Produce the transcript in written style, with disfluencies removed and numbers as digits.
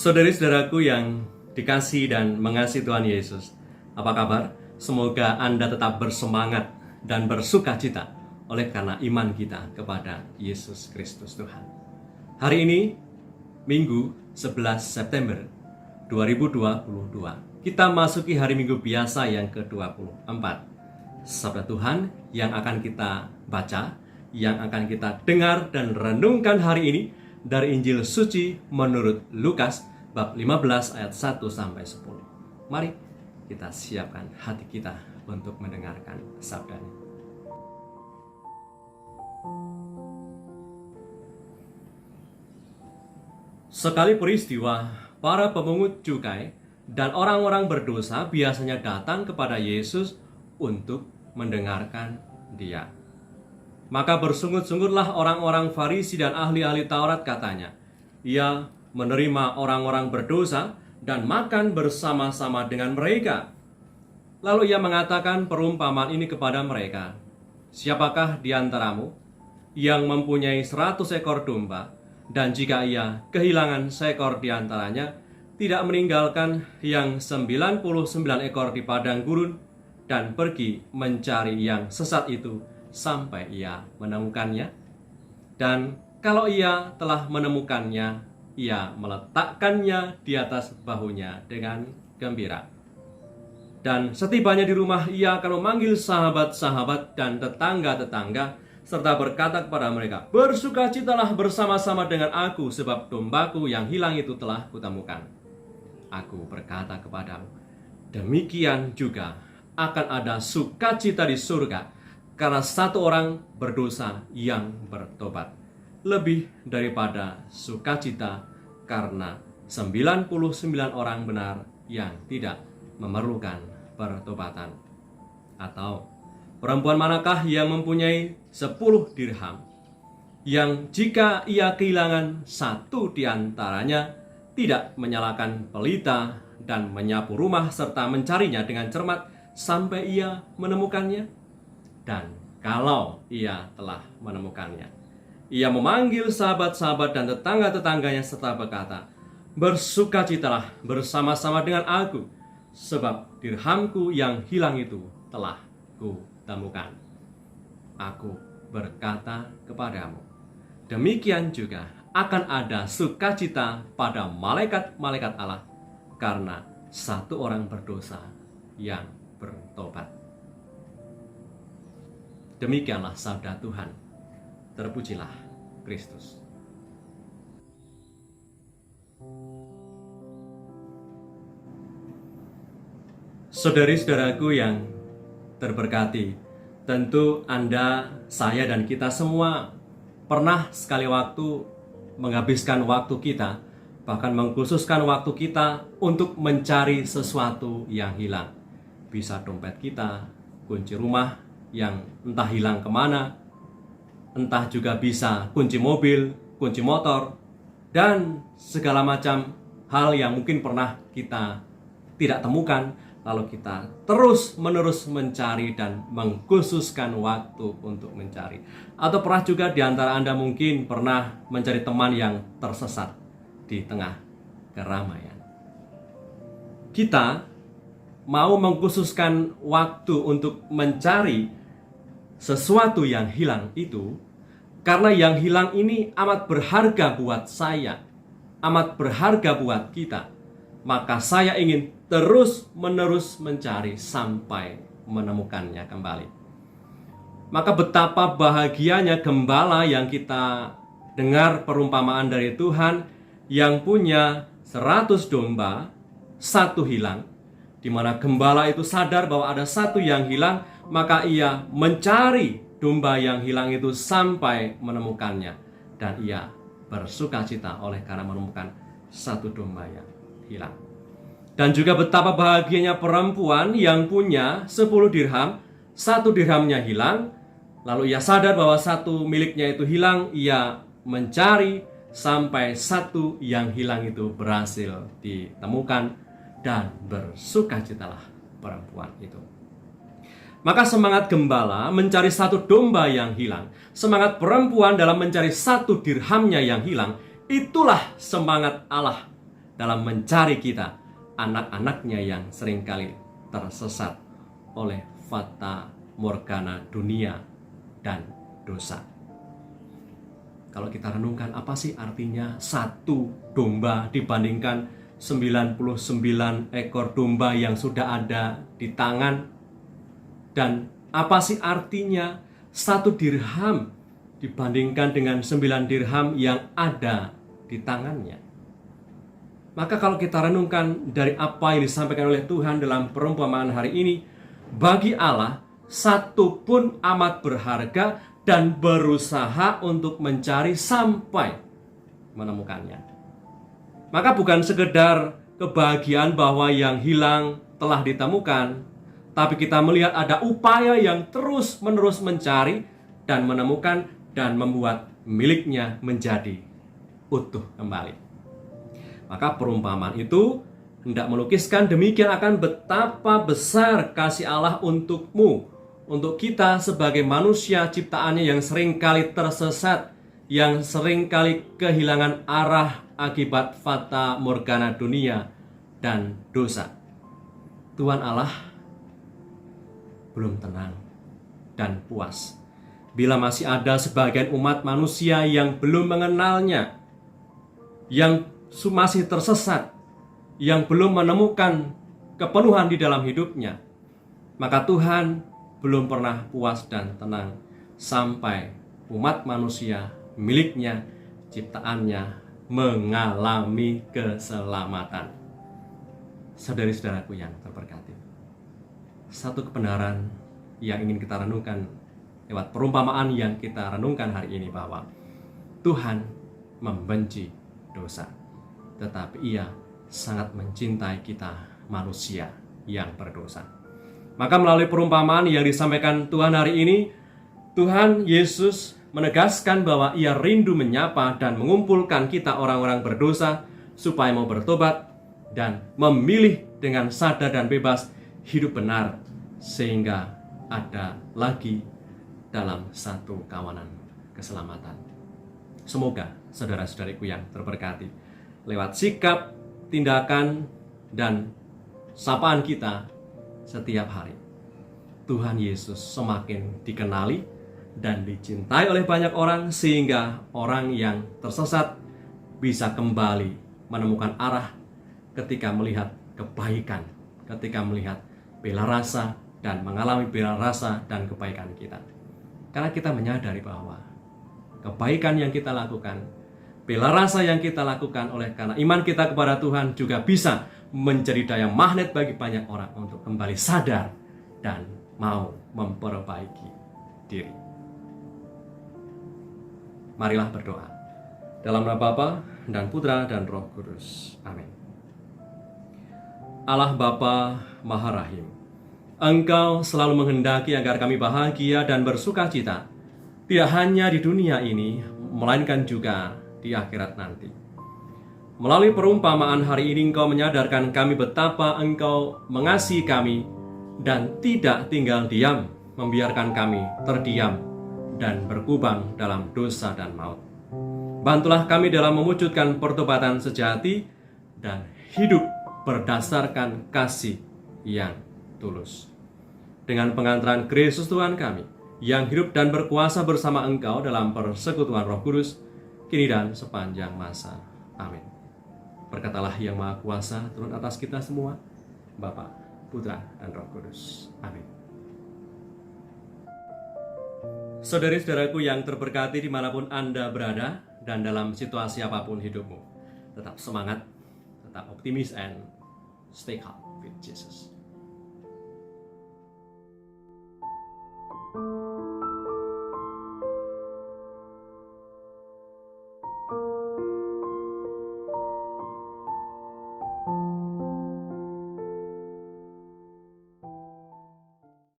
Saudari-saudaraku yang dikasihi dan mengasihi Tuhan Yesus, apa kabar? Semoga Anda tetap bersemangat dan bersukacita oleh karena iman kita kepada Yesus Kristus Tuhan. Hari ini, Minggu 11 September 2022, kita masuki hari Minggu biasa yang ke-24. Sabda Tuhan yang akan kita baca, yang akan kita dengar dan renungkan hari ini dari Injil Suci menurut Lukas bab 15 ayat 1 sampai 10. Mari kita siapkan hati kita untuk mendengarkan sabdanya. Sekali peristiwa, para pemungut cukai dan orang-orang berdosa biasanya datang kepada Yesus untuk mendengarkan Dia. Maka bersungut-sungutlah orang-orang Farisi dan ahli-ahli Taurat, katanya, Ia menerima orang-orang berdosa dan makan bersama-sama dengan mereka. Lalu ia mengatakan perumpamaan ini kepada mereka. Siapakah di antaramu yang mempunyai 100 ekor domba, dan jika ia kehilangan seekor di antaranya, tidak meninggalkan yang 99 ekor di padang gurun dan pergi mencari yang sesat itu sampai ia menemukannya? Dan kalau ia telah menemukannya, ia meletakkannya di atas bahunya dengan gembira. Dan setibanya di rumah, ia akan memanggil sahabat-sahabat dan tetangga-tetangga, serta berkata kepada mereka, Bersukacitalah bersama-sama dengan aku, sebab dombaku yang hilang itu telah kutemukan. Aku berkata kepadamu, demikian juga akan ada sukacita di surga karena satu orang berdosa yang bertobat, lebih daripada sukacita karena 99 orang benar yang tidak memerlukan pertobatan. Atau perempuan manakah yang mempunyai 10 dirham, yang jika ia kehilangan satu di antaranya, tidak menyalakan pelita dan menyapu rumah serta mencarinya dengan cermat sampai ia menemukannya? Dan kalau ia telah menemukannya, ia memanggil sahabat-sahabat dan tetangga-tetangganya serta berkata, Bersukacitalah bersama-sama dengan aku, sebab dirhamku yang hilang itu telah kutemukan. Aku berkata kepadamu, demikian juga akan ada sukacita pada malaikat-malaikat Allah karena satu orang berdosa yang bertobat. Demikianlah sabda Tuhan. Terpujilah Kristus. Saudari-saudaraku yang terberkati, tentu Anda, saya, dan kita semua pernah sekali waktu menghabiskan waktu kita, bahkan mengkhususkan waktu kita untuk mencari sesuatu yang hilang. Bisa dompet kita, kunci rumah yang entah hilang kemana, entah juga bisa kunci mobil, kunci motor, dan segala macam hal yang mungkin pernah kita tidak temukan, lalu kita terus-menerus mencari dan mengkhususkan waktu untuk mencari. Atau pernah juga di antara Anda mungkin pernah mencari teman yang tersesat di tengah keramaian. Kita mau mengkhususkan waktu untuk mencari sesuatu yang hilang itu karena yang hilang ini amat berharga buat saya, amat berharga buat kita. Maka saya ingin terus-menerus mencari sampai menemukannya kembali. Maka betapa bahagianya gembala yang kita dengar perumpamaan dari Tuhan yang punya 100 domba, satu hilang, di mana gembala itu sadar bahwa ada satu yang hilang, maka ia mencari domba yang hilang itu sampai menemukannya, dan ia bersukacita oleh karena menemukan satu domba yang hilang. Dan juga betapa bahagianya perempuan yang punya 10 dirham, satu dirhamnya hilang, lalu ia sadar bahwa satu miliknya itu hilang, ia mencari sampai satu yang hilang itu berhasil ditemukan, dan bersukacitalah perempuan itu. Maka semangat gembala mencari satu domba yang hilang, semangat perempuan dalam mencari satu dirhamnya yang hilang, itulah semangat Allah dalam mencari kita, anak-anaknya yang seringkali tersesat oleh fata morgana dunia dan dosa. Kalau kita renungkan, apa sih artinya satu domba dibandingkan 99 ekor domba yang sudah ada di tangan? Dan apa sih artinya satu dirham dibandingkan dengan 9 dirham yang ada di tangannya? Maka kalau kita renungkan dari apa yang disampaikan oleh Tuhan dalam perumpamaan hari ini, bagi Allah satu pun amat berharga dan berusaha untuk mencari sampai menemukannya. Maka bukan sekedar kebahagiaan bahwa yang hilang telah ditemukan, tapi kita melihat ada upaya yang terus-menerus mencari dan menemukan dan membuat miliknya menjadi utuh kembali. Maka perumpamaan itu hendak melukiskan demikian akan betapa besar kasih Allah untukmu, untuk kita sebagai manusia ciptaannya yang seringkali tersesat, yang seringkali kehilangan arah akibat fata morgana dunia dan dosa. Tuhan Allah belum tenang dan puas bila masih ada sebagian umat manusia yang belum mengenalnya, yang masih tersesat, yang belum menemukan kepenuhan di dalam hidupnya. Maka Tuhan belum pernah puas dan tenang sampai umat manusia miliknya, ciptaannya, mengalami keselamatan. Saudari-saudaraku yang terberkati, satu kebenaran yang ingin kita renungkan lewat perumpamaan yang kita renungkan hari ini, bahwa Tuhan membenci dosa, tetapi Ia sangat mencintai kita manusia yang berdosa. Maka melalui perumpamaan yang disampaikan Tuhan hari ini, Tuhan Yesus menegaskan bahwa Ia rindu menyapa dan mengumpulkan kita orang-orang berdosa supaya mau bertobat dan memilih dengan sadar dan bebas hidup benar, sehingga ada lagi dalam satu kawanan keselamatan. Semoga saudara-saudariku yang terberkati, lewat sikap, tindakan, dan sapaan kita setiap hari, Tuhan Yesus semakin dikenali dan dicintai oleh banyak orang, sehingga orang yang tersesat bisa kembali menemukan arah ketika melihat kebaikan, ketika melihat bela rasa dan mengalami bela rasa dan kebaikan kita. Karena kita menyadari bahwa kebaikan yang kita lakukan, bela rasa yang kita lakukan oleh karena iman kita kepada Tuhan, juga bisa menjadi daya magnet bagi banyak orang untuk kembali sadar dan mau memperbaiki diri. Marilah berdoa. Dalam nama Bapa dan Putra dan Roh Kudus. Amin. Allah Bapa Maha Rahim, Engkau selalu menghendaki agar kami bahagia dan bersukacita, tidak hanya di dunia ini, melainkan juga di akhirat nanti. Melalui perumpamaan hari ini, Engkau menyadarkan kami betapa Engkau mengasihi kami dan tidak tinggal diam, membiarkan kami terdiam dan berkubang dalam dosa dan maut. Bantulah kami dalam mewujudkan pertobatan sejati dan hidup berdasarkan kasih yang tulus. Dengan pengantaran Kristus Tuhan kami, yang hidup dan berkuasa bersama Engkau dalam persekutuan Roh Kudus, kini dan sepanjang masa. Amin. Berkatalah yang Maha Kuasa turun atas kita semua, Bapa, Putra, dan Roh Kudus. Amin. Saudari-saudaraku yang terberkati dimanapun Anda berada dan dalam situasi apapun hidupmu, tetap semangat, tetap optimis, and stay calm with Jesus.